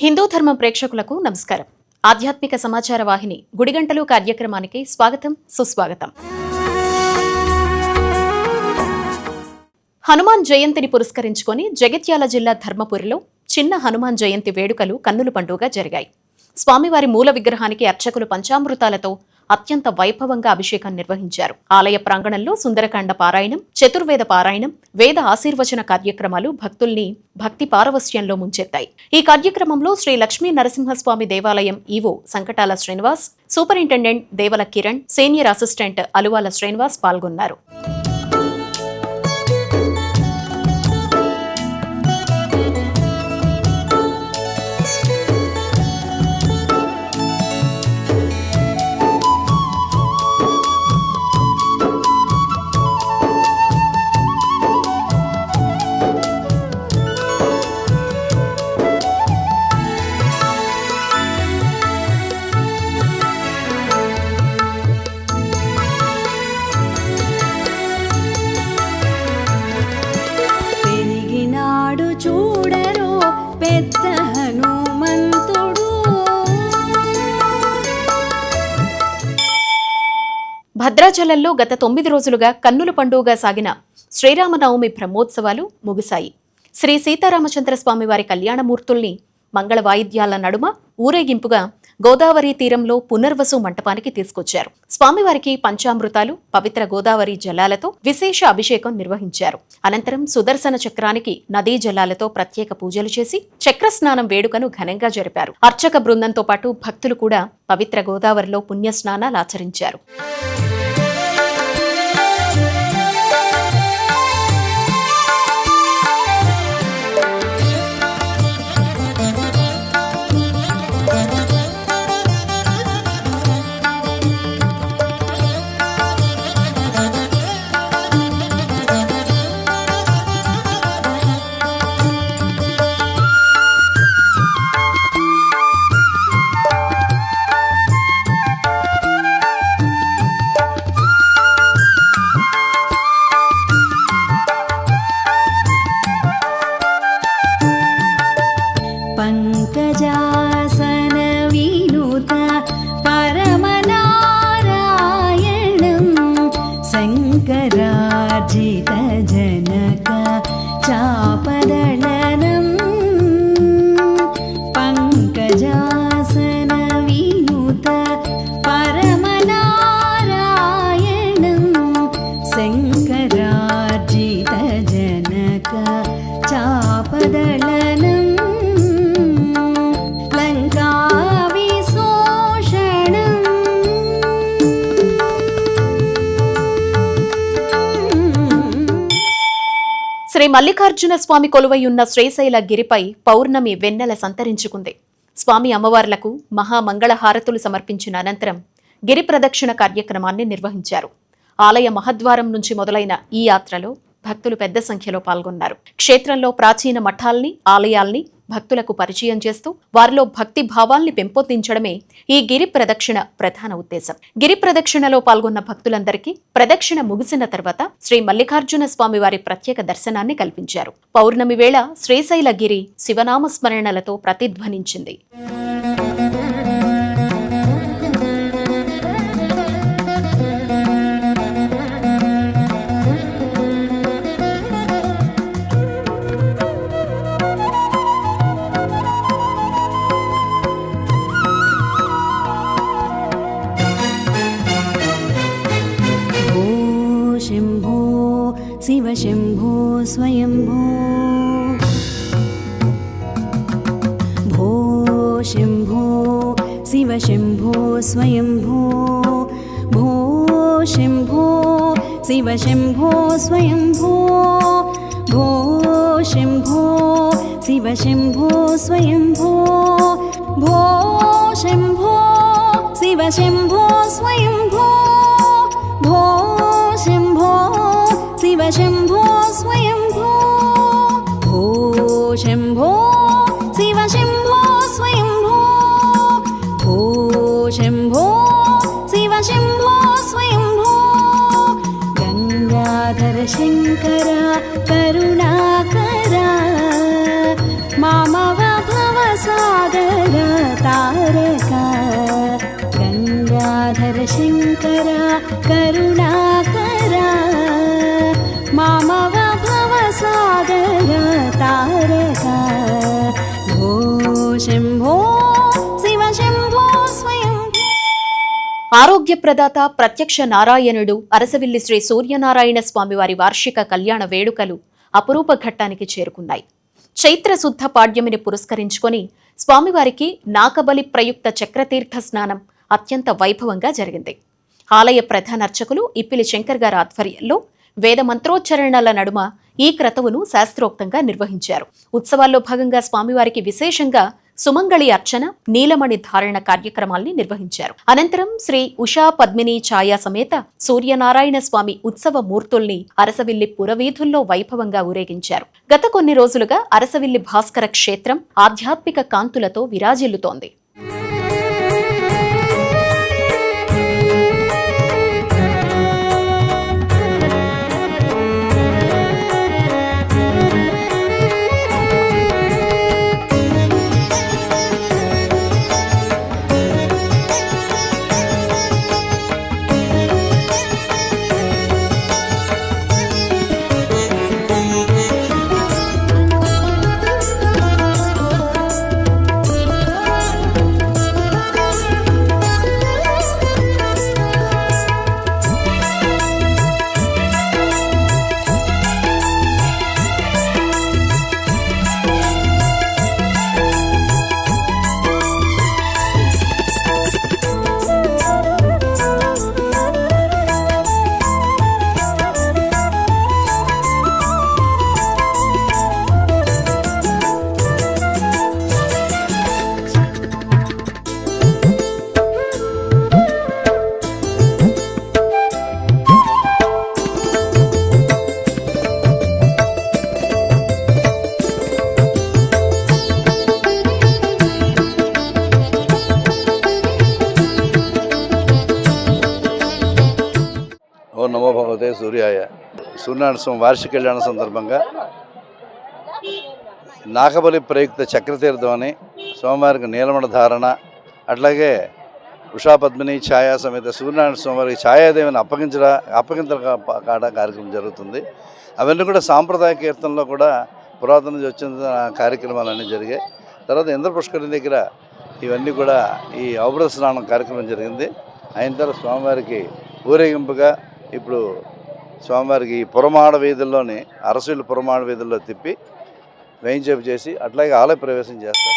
హిందూ ధర్మం ప్రేక్షకులకు నమస్కారం. ఆధ్యాత్మిక సమాచార వాహిని గుడిగంటలు కార్యక్రమానికి స్వాగతం, సుస్వాగతం. హనుమాన్ జయంతిని పురస్కరించుకొని జగిత్యాల జిల్లా ధర్మపురిలో చిన్న హనుమాన్ జయంతి వేడుకలు కన్నుల పండుగగా జరిగాయి. స్వామివారి మూల విగ్రహానికి అర్చకులు పంచామృతాలతో అత్యంత వైభవంగా అభిషేకం నిర్వహించారు. ఆలయ ప్రాంగణంలో సుందరకాండ పారాయణం, చతుర్వేద పారాయణం, వేద ఆశీర్వచన కార్యక్రమాలు భక్తుల్ని భక్తి పారవస్యంలో ముంచెత్తాయి. ఈ కార్యక్రమంలో శ్రీ లక్ష్మీ నరసింహస్వామి దేవాలయం EO Sankatala Srinivas, superintendent Devala Kiran, senior assistant Aluvala Srinivas పాల్గొన్నారు. భద్రాచలంలో గత 9 రోజులుగా కన్నుల పండుగగా సాగిన శ్రీరామనవమి బ్రహ్మోత్సవాలు ముగిశాయి. శ్రీ సీతారామచంద్ర స్వామివారి కళ్యాణమూర్తుల్ని మంగళ వాయిద్యాల నడుమ ఊరేగింపుగా గోదావరి తీరంలో పునర్వసు మంటపానికి తీసుకొచ్చారు. స్వామివారికి పంచామృతాలు, పవిత్ర గోదావరి జలాలతో విశేష అభిషేకం నిర్వహించారు. అనంతరం సుదర్శన చక్రానికి నదీ జలాలతో ప్రత్యేక పూజలు చేసి చక్ర స్నానం వేడుకను ఘనంగా జరిపారు. అర్చక బృందంతో పాటు భక్తులు కూడా పవిత్ర గోదావరిలో పుణ్యస్నానాలు ఆచరించారు. శ్రీ మల్లికార్జున స్వామి కొలువైయున్న శ్రీశైల గిరిపై పౌర్ణమి వెన్నెల సంతరించుకుంది. స్వామి అమ్మవార్లకు మహామంగళహారతులు సమర్పించిన అనంతరం గిరి ప్రదక్షిణ కార్యక్రమాన్ని నిర్వహించారు. ఆలయ మహద్వారం నుంచి మొదలైన ఈ యాత్రలో భక్తులు పెద్ద సంఖ్యలో పాల్గొన్నారు. క్షేత్రంలో ప్రాచీన మఠాల్ని, ఆలయాల్ని భక్తులకు పరిచయం చేస్తూ వారిలో భక్తి భావాల్ని పెంపొందించడమే ఈ గిరి ప్రదక్షిణ ప్రధాన ఉద్దేశం. గిరి ప్రదక్షిణలో పాల్గొన్న భక్తులందరికీ ప్రదక్షిణ ముగిసిన తర్వాత శ్రీ మల్లికార్జున స్వామి వారి ప్రత్యేక దర్శనాన్ని కల్పించారు. పౌర్ణమి వేళ శ్రీశైల గిరి శివనామ స్మరణలతో ప్రతిధ్వనించింది. शिव शंभो स्वयंभो भो शंभो शिव शंभो स्वयंभो भो शंभो शिव शंभो स्वयंभो भो शंभो शिव शंभो स्वयंभो भो शंभो शिव शंभो स्वयंभो भो शंभो शिव शंभो स्वयंभो भो शंभो शिव शंभो स्वयंभो भो शंभो शिव शंभो स्वयंभो गंगाधर शंकर करुणाकर मामव भवसागर ఆరోగ్య ప్రదాత ప్రత్యక్ష నారాయణుడు అరసవిల్లి శ్రీ సూర్యనారాయణ స్వామివారి వార్షిక కళ్యాణ వేడుకలు అపురూప ఘట్టానికి చేరుకున్నాయి. చైత్ర శుద్ధ పాడ్యమిని పురస్కరించుకొని స్వామివారికి నాకబలి ప్రయుక్త చక్రతీర్థ స్నానం అత్యంత వైభవంగా జరిగింది. ఆలయ ప్రధాన అర్చకులు ఇప్పిలి శంకర్ గారి ఆధ్వర్యంలో వేద మంత్రోచ్చరణల నడుమ ఈ క్రతువును శాస్త్రోక్తంగా నిర్వహించారు. ఉత్సవాల్లో భాగంగా స్వామివారికి విశేషంగా సుమంగళి అర్చన, నీలమణి ధారణ కార్యక్రమాల్ని నిర్వహించారు. అనంతరం శ్రీ ఉషా పద్మిని ఛాయా సమేత సూర్యనారాయణ స్వామి ఉత్సవ మూర్తుల్ని అరసవిల్లి పురవీధుల్లో వైభవంగా ఊరేగించారు. గత కొన్ని రోజులుగా అరసవిల్లి భాస్కర క్షేత్రం ఆధ్యాత్మిక కాంతులతో విరాజిల్లుతోంది. ఓ నమో భగవతే సూర్యాయ. సూర్యనారాయణ స్వామి వార్షిక కళ్యాణ సందర్భంగా నాకబలి ప్రయుక్త చక్రతీర్థం అని స్వామివారికి నీలమణ ధారణ, అట్లాగే ఉషా పద్మిని ఛాయా సమేత సూర్యనారాయణ స్వామివారికి ఛాయాదేవిని అప్పగింతల కాడ కార్యక్రమం జరుగుతుంది. అవన్నీ కూడా సాంప్రదాయ కీర్తనలో కూడా పురాతన నుంచి వచ్చిన కార్యక్రమాలన్నీ జరిగాయి. తర్వాత ఇంద్ర పుష్కరిణి దగ్గర ఇవన్నీ కూడా ఈ ఔభృత స్నానం కార్యక్రమం జరిగింది. అయిన తర్వాత స్వామివారికి ఊరేగింపుగా ఇప్పుడు స్వామివారికి పురమాడ వీధుల్లోని అరసవిల్లి పురమాడ వీధుల్లో తిప్పి వేయించేపు చేసి అట్లాగే ఆలయ ప్రవేశం చేస్తారు.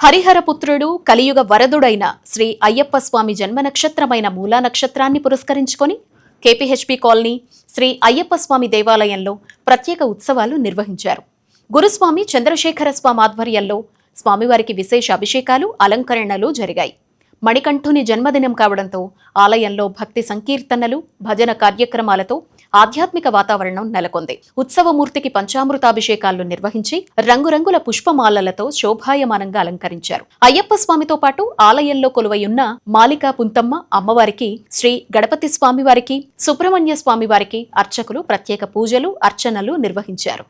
హరిహరపుత్రుడు కలియుగ వరదుడైన శ్రీ అయ్యప్ప స్వామి జన్మ నక్షత్రమైన మూలా నక్షత్రాన్ని పురస్కరించుకొని కేపీహెచ్పీ కాలనీ శ్రీ అయ్యప్ప స్వామి దేవాలయంలో ప్రత్యేక ఉత్సవాలు నిర్వహించారు. గురుస్వామి చంద్రశేఖర స్వామి ఆధ్వర్యంలో స్వామివారికి విశేష అభిషేకాలు, అలంకరణలు జరిగాయి. మణికంఠుని జన్మదినం కావడంతో ఆలయంలో భక్తి సంకీర్తనలు, భజన కార్యక్రమాలతో ఆధ్యాత్మిక వాతావరణం నెలకొంది. ఉత్సవమూర్తికి పంచామృతాభిషేకాలు నిర్వహించి రంగురంగుల పుష్పమాలలతో శోభాయమానంగా అలంకరించారు. అయ్యప్ప స్వామితో పాటు ఆలయంలో కొలువయున్న మాలికా పుంతమ్మ అమ్మవారికి, శ్రీ గణపతి స్వామివారికి, సుబ్రహ్మణ్య స్వామివారికి అర్చకులు ప్రత్యేక పూజలు, అర్చనలు నిర్వహించారు.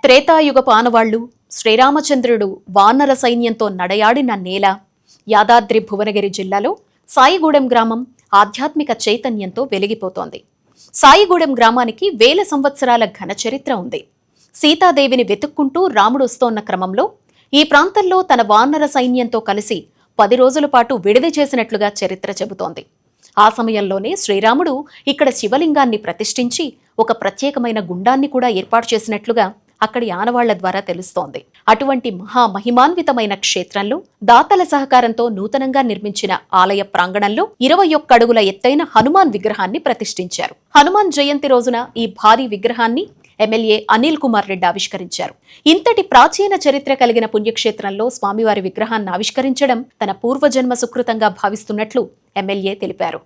త్రేతాయుగ పానవాళ్లు, శ్రీరామచంద్రుడు వానర సైన్యంతో నడయాడిన నేల, యాదాద్రి భువనగిరి జిల్లాలో సాయిగూడెం గ్రామం ఆధ్యాత్మిక చైతన్యంతో వెలిగిపోతోంది. సాయిగూడెం గ్రామానికి వేల సంవత్సరాల ఘన చరిత్ర ఉంది. సీతాదేవిని వెతుక్కుంటూ రాముడు వస్తోన్న క్రమంలో ఈ ప్రాంతంలో తన వానర సైన్యంతో కలిసి 10 రోజుల పాటు విడిది చేసినట్లుగా చరిత్ర చెబుతోంది. ఆ సమయంలోనే శ్రీరాముడు ఇక్కడ శివలింగాన్ని ప్రతిష్ఠించి ఒక ప్రత్యేకమైన గుండాన్ని కూడా ఏర్పాటు చేసినట్లుగా అక్కడి ఆనవాళ్ల ద్వారా తెలుస్తోంది. అటువంటి మహామహిమాన్వితమైన క్షేత్రంలో దాతల సహకారంతో నూతనంగా నిర్మించిన ఆలయ ప్రాంగణంలో 21 అడుగుల ఎత్తైన హనుమాన్ విగ్రహాన్ని ప్రతిష్ఠించారు. హనుమాన్ జయంతి రోజున ఈ భారీ విగ్రహాన్ని ఎమ్మెల్యే అనిల్ కుమార్ రెడ్డి ఆవిష్కరించారు. ఇంతటి ప్రాచీన చరిత్ర కలిగిన పుణ్యక్షేత్రంలో స్వామివారి విగ్రహాన్ని ఆవిష్కరించడం తన పూర్వజన్మ సుకృతంగా భావిస్తున్నట్లు ఎమ్మెల్యే తెలిపారు.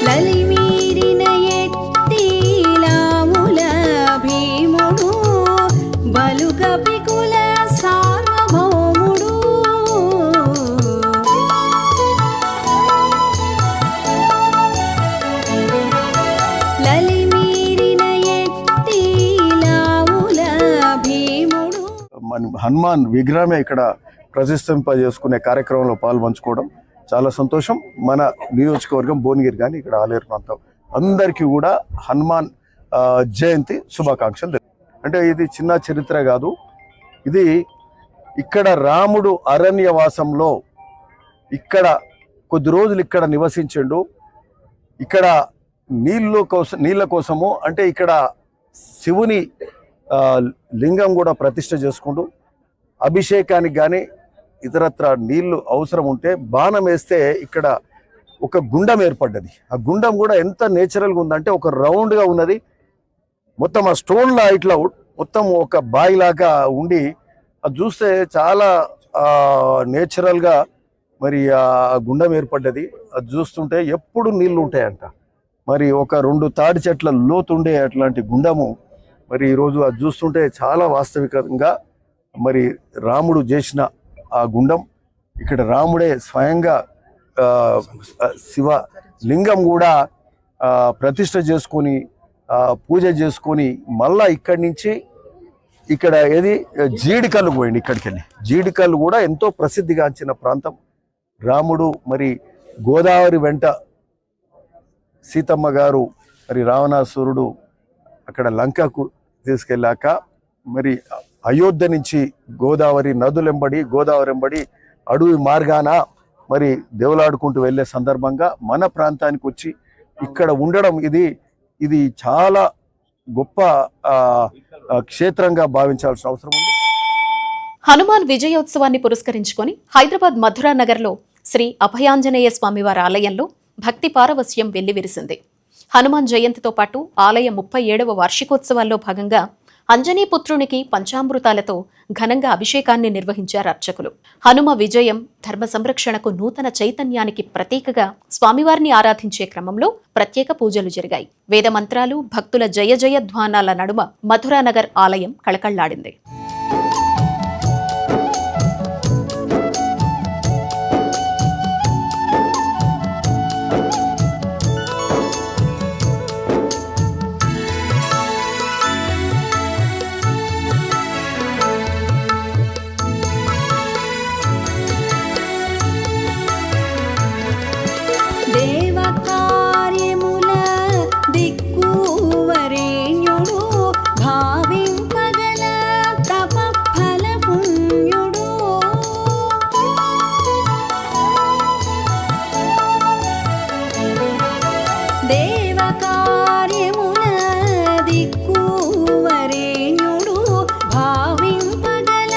లలిమీరిన ఎట్టిలాముల భీముడు బలుకపికుల సార్వభౌముడు లలిమీరిన ఎట్టిలాముల భీముడు. హనుమాన్ విగ్రహమే ఇక్కడ ప్రతిష్ఠింపజేసుకునే కార్యక్రమంలో పాల్పంచుకోవడం చాలా సంతోషం. మన నియోజకవర్గం భువనగిరి కానీ ఇక్కడ ఆలేరు ప్రాంతం అందరికీ కూడా హనుమాన్ జయంతి శుభాకాంక్షలు. అంటే ఇది చిన్న చరిత్ర కాదు, ఇది ఇక్కడ రాముడు అరణ్యవాసంలో ఇక్కడ కొద్ది రోజులు ఇక్కడ నివసించిండు. ఇక్కడ నీళ్ళ కోసము అంటే ఇక్కడ శివుని లింగం కూడా ప్రతిష్ఠ చేసుకుంటూ అభిషేకానికి కానీ ఇతరత్ర నీళ్లు అవసరం ఉంటే బాణం వేస్తే ఇక్కడ ఒక గుండం ఏర్పడ్డది. ఆ గుండం కూడా ఎంత నేచురల్గా ఉందంటే ఒక రౌండ్గా ఉన్నది, మొత్తం ఆ స్టోన్లా ఇట్లా మొత్తం ఒక బాయిలాగా ఉండి అది చూస్తే చాలా నేచురల్గా మరి ఆ గుండం ఏర్పడ్డది. అది చూస్తుంటే ఎప్పుడు నీళ్లు ఉంటాయంట. మరి ఒక 2 తాడి చెట్ల లోతుండే అట్లాంటి గుండము మరి ఈరోజు అది చూస్తుంటే చాలా వాస్తవికంగా మరి రాముడు చేసిన ఆ గుండం ఇక్కడ రాముడే స్వయంగా శివ లింగం కూడా ప్రతిష్ఠ చేసుకొని పూజ చేసుకొని మళ్ళా ఇక్కడి నుంచి ఇక్కడ ఏది జీడికల్లు పోయింది. ఇక్కడికి వెళ్ళి జీడికల్లు కూడా ఎంతో ప్రసిద్ధిగాంచిన ప్రాంతం. రాముడు మరి గోదావరి వెంట సీతమ్మ గారు మరి రావణాసురుడు అక్కడ లంకకు తీసుకెళ్ళాక మరి అయోధ్య నుంచి గోదావరి వెంబడి అడవి మార్గాన మరి దేవులాడుకుంటూ వెళ్ళే సందర్భంగా మన ప్రాంతానికి వచ్చి ఇక్కడ ఉండడం ఇది చాలా గొప్ప క్షేత్రంగా భావించాల్సిన అవసరం ఉంది. హనుమాన్ విజయోత్సవాన్ని పురస్కరించుకొని హైదరాబాద్ మధురా నగర్లో శ్రీ అభయాంజనేయ స్వామివారి ఆలయంలో భక్తి పారవస్యం వెల్లివిరిసింది. హనుమాన్ జయంతితో పాటు ఆలయ 37వ వార్షికోత్సవాల్లో భాగంగా అంజనీపుత్రునికి పంచామృతాలతో ఘనంగా అభిషేకాన్ని నిర్వహించారు అర్చకులు. హనుమ విజయం, ధర్మ సంరక్షణకు నూతన చైతన్యానికి ప్రతీకగా స్వామివారిని ఆరాధించే క్రమంలో ప్రత్యేక పూజలు జరిగాయి. వేద మంత్రాలు, భక్తుల జయ జయ ధ్వానాల నడుమ మధురానగర్ ఆలయం కళకళ్లాడింది. దేవకార్యముల దిక్కువరేణ్యుడు భావింపగల తపఫల పుణ్యుడు దేవకార్యముల దిక్కువరేణ్యుడు భావింపగల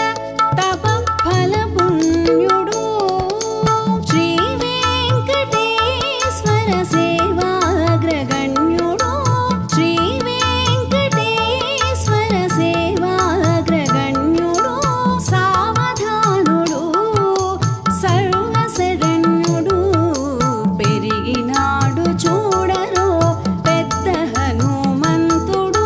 తపఫల పుణ్యుడు శ్రీ వెంకటేశ్వర సేవాగ్రగణ్యుడు శ్రీ వెంకటేశ్వర సేవాగ్రగణ్యుడు సావధానుడు సర్వశరణ్యుడు పెరిగినాడు చూడరో పెద్ద హనుమంతుడు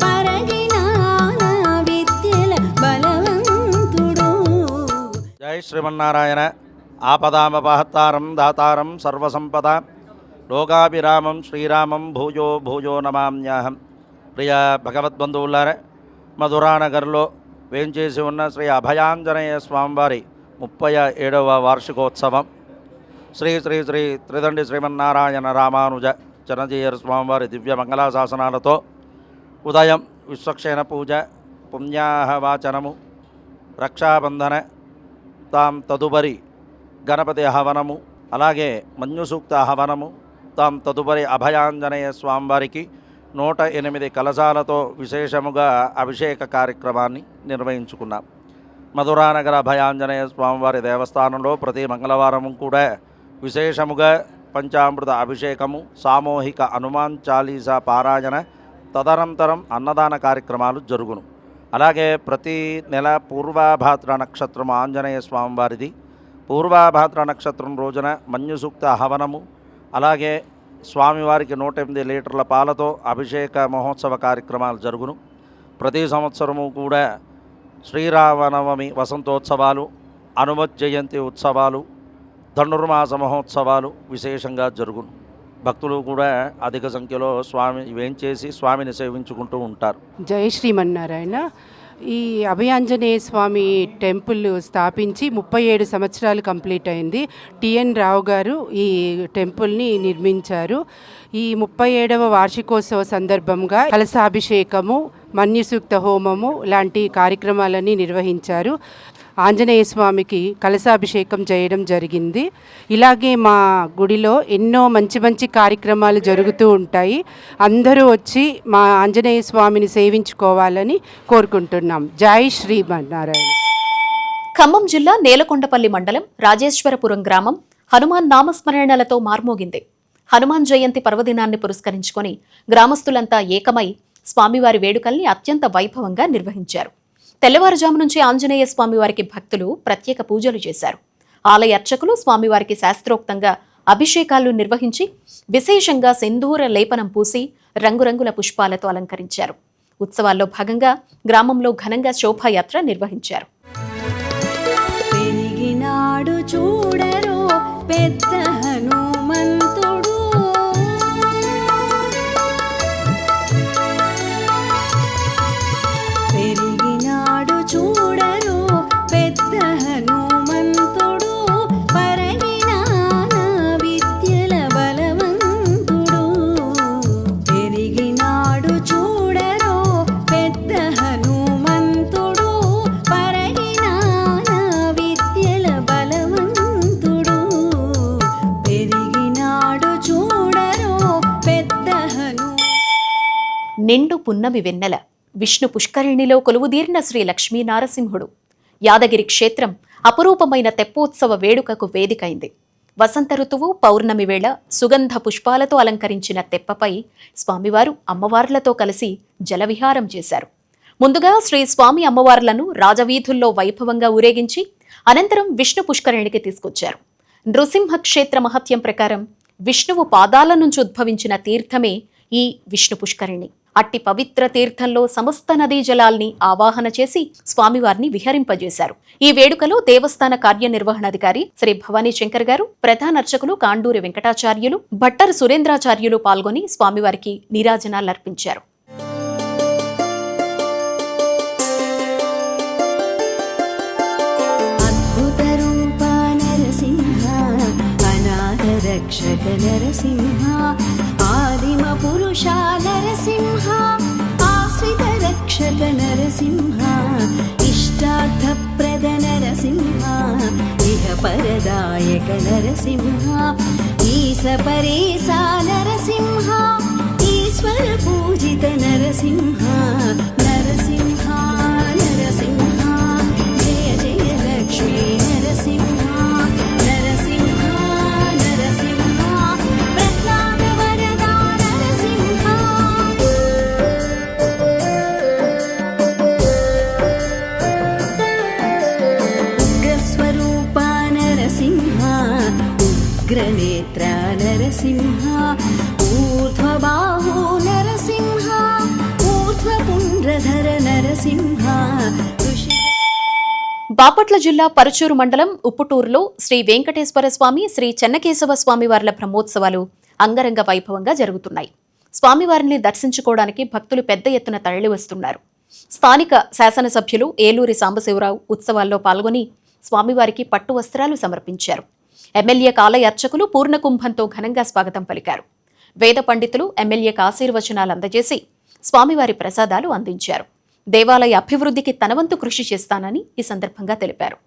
పరగినాన విద్యల బలవంతుడు. జై శ్రీమన్నారాయణ. ఆపదామపహత్తారం దాతారం సర్వసంపద లోకాభిరామం శ్రీరామం భూజో భూజో నమామ్యాహం. ప్రియ భగవద్బంధువులారా, మధురానగర్లో వేంచేసి ఉన్న శ్రీ అభయాంజనేయ స్వామివారి 37వ వార్షికోత్సవం శ్రీ శ్రీ శ్రీ త్రిదండి శ్రీమన్నారాయణ రామానుజ జనజీయర్ స్వామివారి దివ్య మంగళాశాసనాలతో ఉదయం విశ్వక్షేణ పూజ, పుణ్యాహవాచనము, రక్షాబంధన, తదుపరి గణపతి హవనము, అలాగే మన్యుసూక్త హవనము, తదుపరి అభయాంజనేయ స్వామివారికి 108 కలశాలతో విశేషముగా అభిషేక కార్యక్రమాన్ని నిర్వహించుకున్నాం. మధురానగర అభయాంజనేయ స్వామివారి దేవస్థానంలో ప్రతి మంగళవారం కూడా విశేషముగా పంచామృత అభిషేకము, సామూహిక హనుమాన్ చాలీసా పారాయణ, తదనంతరం అన్నదాన కార్యక్రమాలు జరుగును. అలాగే ప్రతి నెల పూర్వాభాద్ర నక్షత్రం ఆంజనేయ స్వామివారిది. పూర్వాభాద్ర నక్షత్రం రోజున మన్యుసూక్త హవనము, అలాగే స్వామివారికి 108 లీటర్ల పాలతో అభిషేక మహోత్సవ కార్యక్రమాలు జరుగును. ప్రతి సంవత్సరము కూడా శ్రీరామనవమి వసంతోత్సవాలు, హనుమత్ జయంతి ఉత్సవాలు, ధనుర్మాస మహోత్సవాలు విశేషంగా జరుగును. భక్తులు కూడా అధిక సంఖ్యలో స్వామి వేంచేసి స్వామిని సేవించుకుంటూ ఉంటారు. జై శ్రీమన్నారాయణ. ఈ అభయాంజనేయ స్వామి టెంపుల్ స్థాపించి 37 సంవత్సరాలు కంప్లీట్ అయింది. టిఎన్ రావు గారు ఈ టెంపుల్ని నిర్మించారు. ఈ 37వ వార్షికోత్సవ సందర్భంగా కలశాభిషేకము, మన్యుసూక్త హోమము లాంటి కార్యక్రమాలన్నీ నిర్వహించారు. ఆంజనేయ స్వామికి కలశాభిషేకం చేయడం జరిగింది. ఇలాగే మా గుడిలో ఎన్నో మంచి మంచి కార్యక్రమాలు జరుగుతూ ఉంటాయి. అందరూ వచ్చి మా ఆంజనేయ స్వామిని సేవించుకోవాలని కోరుకుంటున్నాం. జై శ్రీమన్నారాయణ. ఖమ్మం జిల్లా నేలకొండపల్లి మండలం రాజేశ్వరపురం గ్రామం హనుమాన్ నామస్మరణలతో మార్మోగింది. హనుమాన్ జయంతి పర్వదినాన్ని పురస్కరించుకొని గ్రామస్తులంతా ఏకమై స్వామివారి వేడుకల్ని అత్యంత వైభవంగా నిర్వహించారు. తెల్లవారుజాము నుంచి ఆంజనేయ స్వామివారికి భక్తులు ప్రత్యేక పూజలు చేశారు. ఆలయ అర్చకులు స్వామివారికి శాస్త్రోక్తంగా అభిషేకాలు నిర్వహించి విశేషంగా సింధూర లేపనం పూసి రంగురంగుల పుష్పాలతో అలంకరించారు. ఉత్సవాల్లో భాగంగా గ్రామంలో ఘనంగా శోభాయాత్ర నిర్వహించారు. పెరిగినాడు చూడరో పెద్ద హనుమంతుడు, పెరిగినాడు చూడరో పెద్ద హనుమంతుడు, పరగినాన విద్యల బలవంతుడు. పెరిగినాడు చూడరో పెద్ద హనుమంతుడు, పరగినాన విద్యల బలవంతుడు. పెరిగినాడు చూడరో పెద్ద హను. నిండు పున్నమి వెన్నెల విష్ణు పుష్కరిణిలో కొలువుదీరిన శ్రీ లక్ష్మీ నారసింహుడు. యాదగిరి క్షేత్రం అపురూపమైన తెప్పోత్సవ వేడుకకు వేదికైంది. వసంత ఋతువు పౌర్ణమి వేళ సుగంధ పుష్పాలతో అలంకరించిన తెప్పపై స్వామివారు అమ్మవార్లతో కలిసి జలవిహారం చేశారు. ముందుగా శ్రీ స్వామి అమ్మవార్లను రాజవీధుల్లో వైభవంగా ఊరేగించి అనంతరం విష్ణు పుష్కరిణికి తీసుకొచ్చారు. నృసింహ క్షేత్ర మహత్యం ప్రకారం విష్ణువు పాదాల నుంచి ఉద్భవించిన తీర్థమే ఈ విష్ణు పుష్కరిణి. అట్టి పవిత్ర తీర్థంలో సమస్త నదీ జలాల్ని ఆవాహన చేసి స్వామివారిని విహరింపజేశారు. ఈ వేడుకలో దేవస్థాన కార్యనిర్వహణాధికారి శ్రీ భవానీ శంకర్ గారు, ప్రధాన అర్చకులు కాండూరి వెంకటాచార్యులు, భట్టర్ సురేంద్రాచార్యులు పాల్గొని స్వామివారికి నీరాజనాలర్పించారు. అద్భుత రూప నరసింహ, అనాథ రక్షక నరసింహ, ఆదిమ పురుష నరసింహ, ఆశ్రిత రక్షక నరసింహ, ఇష్టార్థప్రద నరసింహ, ఇహ పరదాయక నరసింహ, ఈశ పరేశ నరసింహ, ఈశ్వర పూజిత నరసింహ. నరసింహ నరసింహ, జయ జయ లక్ష్మీ నరసింహ. నరసింహ నరసింహ, ప్రహ్లాద వరదా నరసింహ. ఉగ్రస్వరూప నరసింహ, ఉగ్రనేత్ర నరసింహ, ఊర్ధ్వబాహు నరసింహ, ఊర్ధ్వపుండ్రధర నరసింహ. బాపట్ల జిల్లా పరుచూరు మండలం ఉప్పుటూరులో శ్రీ వెంకటేశ్వర స్వామి, శ్రీ చెన్నకేశవ స్వామి వార్ల బ్రహ్మోత్సవాలు అంగరంగ వైభవంగా జరుగుతున్నాయి. స్వామివారిని దర్శించుకోవడానికి భక్తులు పెద్ద ఎత్తున తరలి వస్తున్నారు. స్థానిక శాసనసభ్యులు ఏలూరి సాంబశివరావు ఉత్సవాల్లో పాల్గొని స్వామివారికి పట్టు వస్త్రాలు సమర్పించారు. ఎమ్మెల్యే ఆలయ అర్చకులు పూర్ణకుంభంతో ఘనంగా స్వాగతం పలికారు. వేద పండితులు ఎమ్మెల్యేకు ఆశీర్వచనాలు అందజేసి స్వామివారి ప్రసాదాలు అందించారు. దేవాలయ అభివృద్ధికి తన వంతు కృషి చేస్తానని ఈ సందర్భంగా తెలిపారు.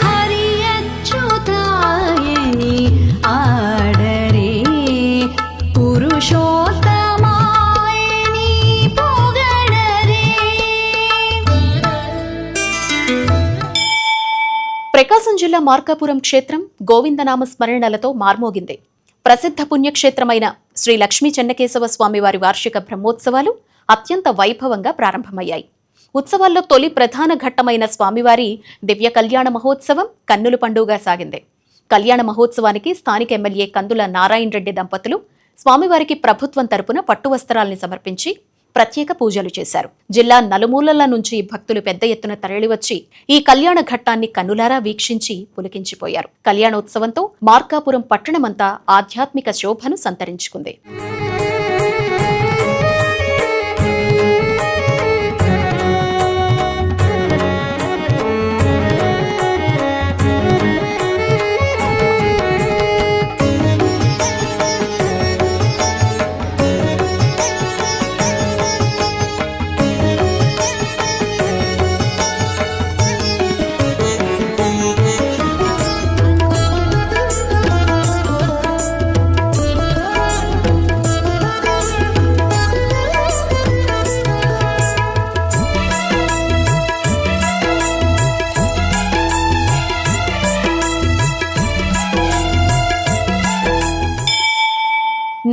హరి అచ్యుతాయని ఆడరే పురుషోత్తమాయని పొగడరే. ప్రకాశం జిల్లా మార్కాపురం క్షేత్రం గోవిందనామ స్మరణలతో మార్మోగింది. ప్రసిద్ధ పుణ్యక్షేత్రమైన శ్రీ లక్ష్మీ చెన్నకేశవ స్వామివారి వార్షిక బ్రహ్మోత్సవాలు అత్యంత వైభవంగా ప్రారంభమయ్యాయి. ఉత్సవాల్లో తొలి ప్రధాన ఘట్టమైన స్వామివారి దివ్య కళ్యాణ మహోత్సవం కన్నుల పండుగగా సాగింది. కళ్యాణ మహోత్సవానికి స్థానిక ఎమ్మెల్యే కందుల నారాయణ రెడ్డి దంపతులు స్వామివారికి ప్రభుత్వం తరపున పట్టు వస్త్రాల్ని సమర్పించి ప్రత్యేక పూజలు చేశారు. జిల్లా నలుమూలల నుంచి భక్తులు పెద్ద ఎత్తున తరలివచ్చి ఈ కళ్యాణ ఘట్టాన్ని కన్నులారా వీక్షించి పులకించిపోయారు. కళ్యాణోత్సవంతో మార్కాపురం పట్టణమంతా ఆధ్యాత్మిక శోభను సంతరించుకుంది.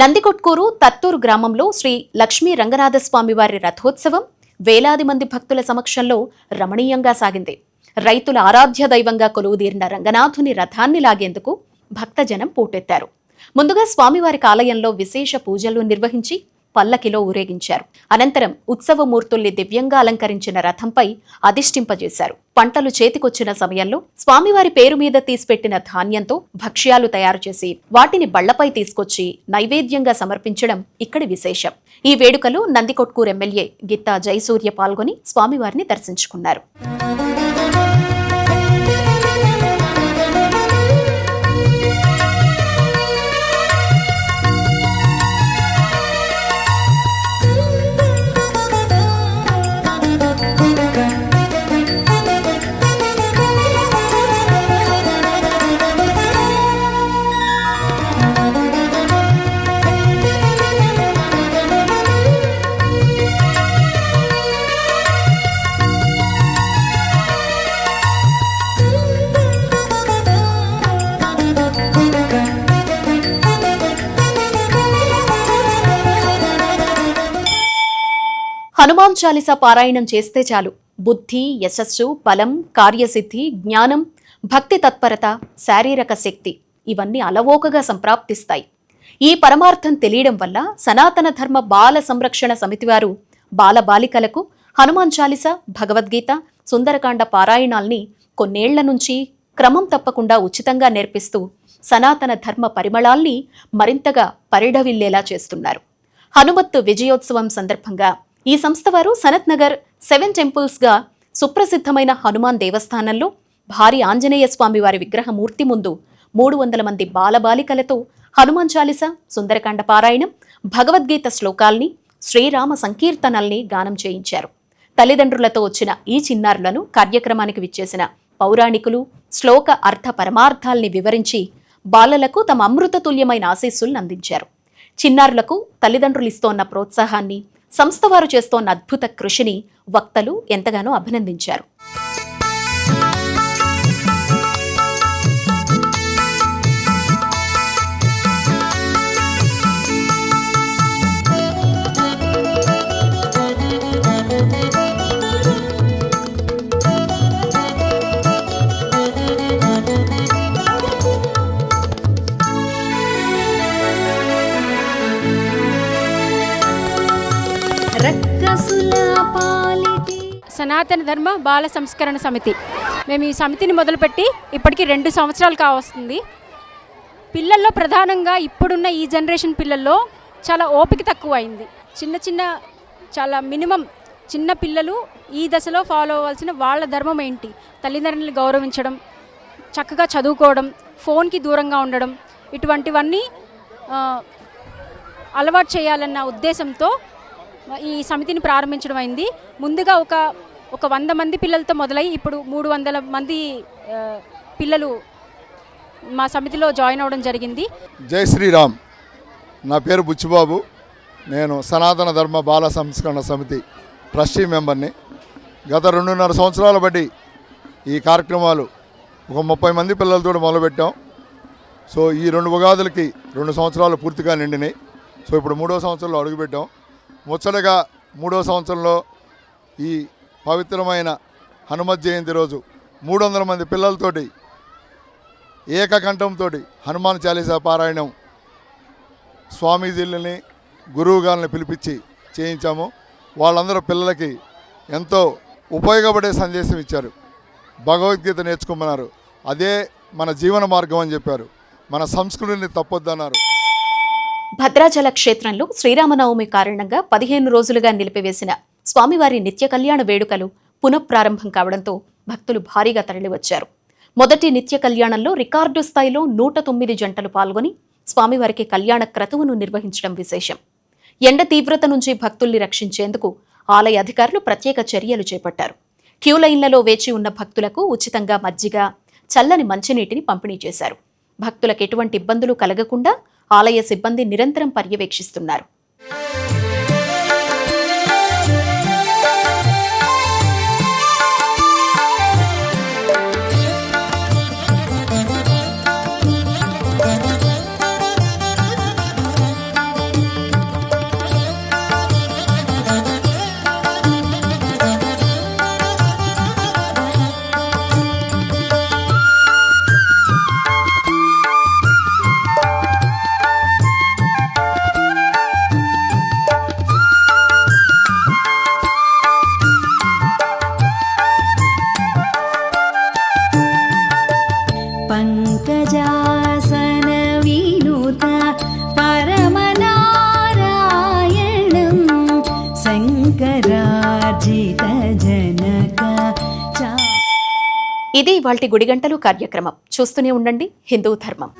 నందికొట్కూరు తత్తూరు గ్రామంలో శ్రీ లక్ష్మీ రంగనాథస్వామి వారి రథోత్సవం వేలాది మంది భక్తుల సమక్షంలో రమణీయంగా సాగింది. రైతుల ఆరాధ్య దైవంగా కొలువుదీరిన రంగనాథుని రథాన్ని లాగేందుకు భక్తజనం పోటెత్తారు. ముందుగా స్వామివారికి ఆలయంలో విశేష పూజలు నిర్వహించి పల్లకిలో ఊరేగించారు. అనంతరం ఉత్సవమూర్తుల్ని దివ్యంగా అలంకరించిన రథంపై అధిష్ఠింపజేశారు. పంటలు చేతికొచ్చిన సమయంలో స్వామివారి పేరు మీద తీసిపెట్టిన ధాన్యంతో భక్ష్యాలు తయారు చేసి వాటిని బళ్లపై తీసుకొచ్చి నైవేద్యంగా సమర్పించడం ఇక్కడి విశేషం. ఈ వేడుకలో నందికొట్కూరు ఎమ్మెల్యే గిత్తా జయసూర్య పాల్గొని స్వామివారిని దర్శించుకున్నారు. హనుమాన్ చాలీసా పారాయణం చేస్తే చాలు బుద్ధి, యశస్సు, బలం, కార్యసిద్ధి, జ్ఞానం, భక్తి తత్పరత, శారీరక శక్తి ఇవన్నీ అలవోకగా సంప్రాప్తిస్తాయి. ఈ పరమార్థం తెలియడం వల్ల సనాతన ధర్మ బాల సంరక్షణ సమితి వారు బాలబాలికలకు హనుమాన్ చాలీసా, భగవద్గీత, సుందరకాండ పారాయణాల్ని కొన్నేళ్ల నుంచి క్రమం తప్పకుండా ఉచితంగా నేర్పిస్తూ సనాతన ధర్మ పరిమళాల్ని మరింతగా పరిఢవిల్లేలా చేస్తున్నారు. హనుమత్తు విజయోత్సవం సందర్భంగా ఈ సంస్థ వారు సనత్ నగర్ 7 టెంపుల్స్గా సుప్రసిద్ధమైన హనుమాన్ దేవస్థానంలో భారీ ఆంజనేయ స్వామి వారి విగ్రహమూర్తి ముందు 300 మంది బాలబాలికలతో హనుమాన్ చాలీసా, సుందరకాండ పారాయణం, భగవద్గీత శ్లోకాల్ని, శ్రీరామ సంకీర్తనల్ని గానం చేయించారు. తల్లిదండ్రులతో వచ్చిన ఈ చిన్నారులను కార్యక్రమానికి విచ్చేసిన పౌరాణికులు శ్లోక అర్థ పరమార్థాల్ని వివరించి బాలలకు తమ అమృతతుల్యమైన ఆశీస్సులను అందించారు. చిన్నారులకు తల్లిదండ్రులు ఇస్తోన్న ప్రోత్సాహాన్ని, సంస్థ వారు చేస్తోన్న అద్భుత కృషిని వక్తలు ఎంతగానో అభినందించారు. భక్తుల పాలిటి సనాతన ధర్మ బాల సంస్కరణ సమితి. మేము ఈ సమితిని మొదలుపెట్టి ఇప్పటికీ 2 సంవత్సరాలు కావస్తుంది. పిల్లల్లో ప్రధానంగా ఇప్పుడున్న ఈ జనరేషన్ పిల్లల్లో చాలా ఓపిక తక్కువ అయింది. చిన్న చాలా మినిమం చిన్న పిల్లలు ఈ దశలో ఫాలో అవ్వాల్సిన వాళ్ళ ధర్మం ఏంటి, తల్లిదండ్రులను గౌరవించడం, చక్కగా చదువుకోవడం, ఫోన్కి దూరంగా ఉండడం, ఇటువంటివన్నీ అలవాటు చేయాలన్న ఉద్దేశంతో ఈ సమితిని ప్రారంభించడం అయింది. ముందుగా ఒక 100 మంది పిల్లలతో మొదలై ఇప్పుడు 300 మంది పిల్లలు మా సమితిలో జాయిన్ అవ్వడం జరిగింది. జై శ్రీరామ్. నా పేరు బుచ్చిబాబు. నేను సనాతన ధర్మ బాల సంస్కరణ సమితి ట్రస్టీ మెంబర్ని. గత 2.5 సంవత్సరాల బట్టి ఈ కార్యక్రమాలు ఒక 30 మంది పిల్లలతో మొదలుపెట్టాం. సో ఈ 2 ఉగాదులకి 2 సంవత్సరాలు పూర్తిగా నిండినాయి. సో ఇప్పుడు 3వ సంవత్సరంలో అడుగుపెట్టాం. ముచ్చటగా 3వ సంవత్సరంలో ఈ పవిత్రమైన హనుమత్ జయంతి రోజు 300 మంది పిల్లలతోటి ఏకకంఠంతో హనుమాన్ చాలీసా పారాయణం స్వామీజీలని గురువు గారిని పిలిపించి చేయించాము. వాళ్ళందరూ పిల్లలకి ఎంతో ఉపయోగపడే సందేశం ఇచ్చారు. భగవద్గీత నేర్చుకోమన్నారు. అదే మన జీవన మార్గం అని చెప్పారు. మన సంస్కృతిని తప్పొద్దన్నారు. భద్రాచల క్షేత్రంలో శ్రీరామనవమి కారణంగా 15 రోజులుగా నిలిపివేసిన స్వామివారి నిత్య కళ్యాణ వేడుకలు పునఃప్రారంభం కావడంతో భక్తులు భారీగా తరలివచ్చారు. మొదటి నిత్య కళ్యాణంలో రికార్డు స్థాయిలో 109 జంటలు పాల్గొని స్వామివారికి కళ్యాణ క్రతువును నిర్వహించడం విశేషం. ఎండ తీవ్రత నుంచి భక్తుల్ని రక్షించేందుకు ఆలయ అధికారులు ప్రత్యేక చర్యలు చేపట్టారు. క్యూ లైన్లలో వేచి ఉన్న భక్తులకు ఉచితంగా మజ్జిగ, చల్లని మంచినీటిని పంపిణీ చేశారు. భక్తులకు ఎటువంటి ఇబ్బందులు కలగకుండా ఆలయ సిబ్బంది నిరంతరం పర్యవేక్షిస్తున్నారు. పంకజాసన వినుత పరమనారాయణం శంకరార్జిత జనక. ఇది ఇవాల్టి గుడిగంటలు కార్యక్రమం. చూస్తూనే ఉండండి హిందూ ధర్మం.